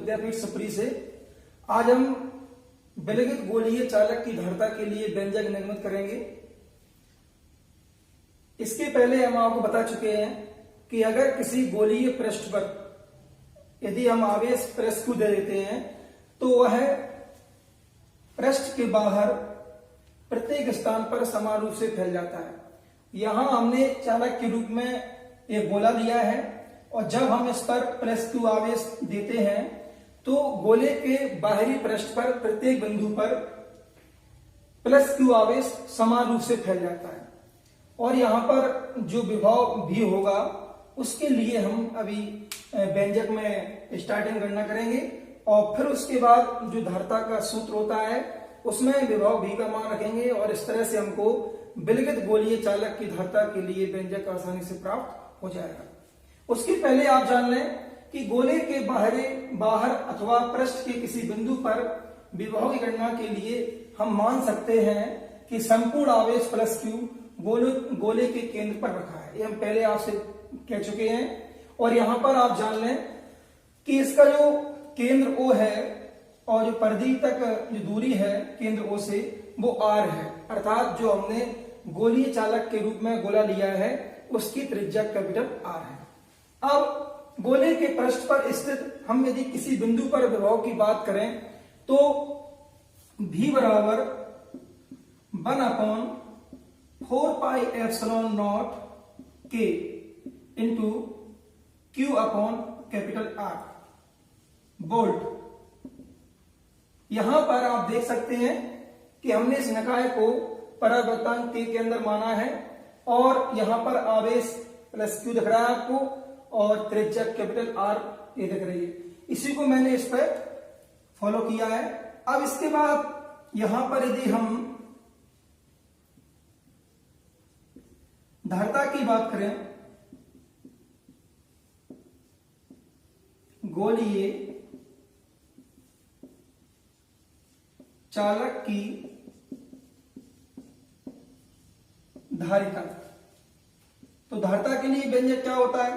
विद्यापीठ सप्री से। आज हम विलगित गोलीय चालक की धारिता के लिए व्यंजक निर्मित करेंगे। इसके पहले हम आपको बता चुके हैं कि अगर किसी गोलीय पृष्ठ पर यदि हम आवेश प्रेस को दे देते हैं तो वह पृष्ठ के बाहर प्रत्येक स्थान पर समान रूप से फैल जाता है। यहां हमने चालक के रूप में एक गोला लिया है और जब हम इस पर प्रेस क्यू आवेश देते हैं तो गोले के बाहरी पृष्ठ पर प्रत्येक बिंदु पर प्लस क्यू आवेश समान रूप से फैल जाता है और यहां पर जो विभव भी होगा उसके लिए हम अभी व्यंजक में स्टार्टिंग गणना करेंगे और फिर उसके बाद जो धारिता का सूत्र होता है उसमें विभव भी का मान रखेंगे और इस तरह से हमको विलगित गोलीय चालक की धारिता के लिए व्यंजक आसानी से प्राप्त हो जाएगा। उसके पहले आप जान लें कि गोले के बाहर अथवा पृष्ठ के किसी बिंदु पर विभव की गणना के लिए हम मान सकते हैं कि संपूर्ण आवेश प्लस क्यू गोले के केंद्र पर रखा है। ये हम पहले आपसे कह चुके हैं और यहां पर आप जान लें कि इसका जो केंद्र O है और जो परिधि तक जो दूरी है केंद्र O से वो R है, अर्थात जो हमने गोलीय चालक के रूप में गोला लिया है उसकी त्रिज्या कैपिटल R है। अब गोले के पृष्ठ पर स्थित हम यदि किसी बिंदु पर विभव की बात करें तो V बराबर 1/4πε0 K into Q upon capital R volt. यहां पर आप देख सकते हैं कि हमने इस निकाय को परावर्तन K के अंदर माना है और यहां पर आवेश प्लस Q दिख रहा है आपको और त्रिज्या कैपिटल R ये दिख रही है। इसी को मैंने इस पर फॉलो किया है। अब इसके बाद यहां पर यदि हम धारिता की बात करें, गोलीय चालक की धारिता, तो धारिता के लिए व्यंजक क्या होता है?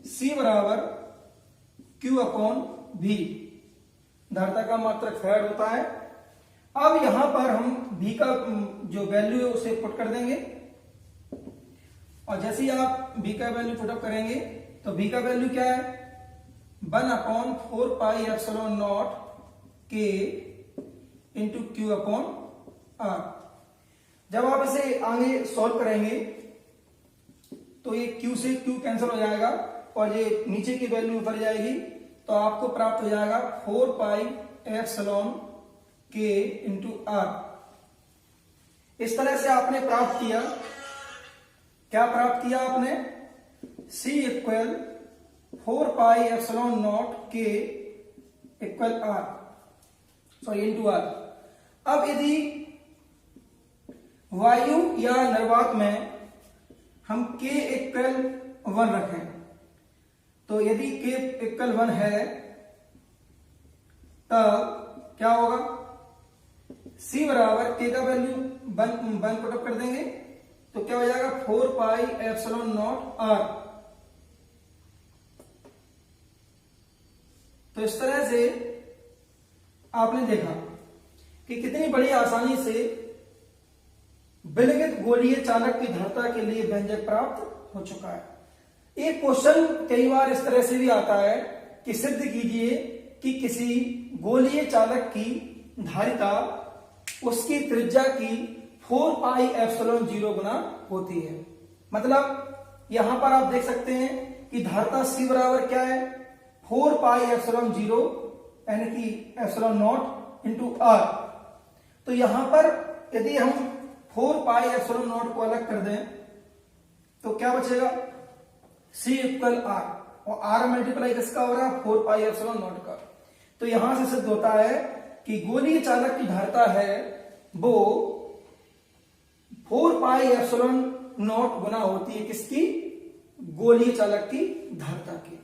C बराबर Q अपॉन V, धारिता का मात्रक फैराड होता है। अब यहां पर हम V का जो वैल्यू है उसे पुट कर देंगे और जैसे ही आप V का वैल्यू पुटअप करेंगे तो V का वैल्यू क्या है? 1/4πε0 K into Q upon R। जब आप इसे आगे सॉल्व करेंगे तो ये Q से Q कैंसिल हो जाएगा और ये नीचे की वैल्यू ऊपर जाएगी तो आपको प्राप्त हो जाएगा 4πε K इंटू R। इस तरह से आपने प्राप्त किया, क्या प्राप्त किया आपने? C equal 4πε0 K equal R, sorry into R। अब यदि वायु या निर्वात में हम K इक्वल 1 रखें तो यदि K इक्वल 1 है तब क्या होगा? C बराबर K का वैल्यू 1 पुटअप कर देंगे तो क्या हो जाएगा? 4πε0 R। तो इस तरह से आपने देखा कि कितनी बड़ी आसानी से विलगित गोलीय चालक की धारिता के लिए व्यंजक प्राप्त हो चुका है। एक क्वेश्चन कई बार इस तरह से भी आता है कि सिद्ध कीजिए कि किसी गोलीय चालक की धारिता उसकी त्रिज्या की 4πε0 गुना होती है। मतलब यहां पर आप देख सकते हैं कि धारिता C बराबर क्या है? 4πε0 यानी कि ε0 इंटू R। तो यहां पर यदि हम 4πε0 को अलग कर दें तो क्या बचेगा? C इक्वल R और R मल्टीप्लाई किसका हो रहा है? 4πε0 का। तो यहां से सिद्ध होता है कि गोलीय चालक की धारिता है वो 4πε0 गुना होती है किसकी? गोलीय चालक की धारिता की।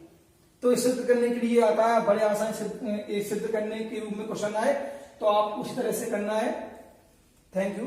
तो इसे सिद्ध करने के लिए आता है, बड़े आसान सिद्ध करने के रूप में क्वेश्चन आए तो आप उसी तरह से करना है। Thank you.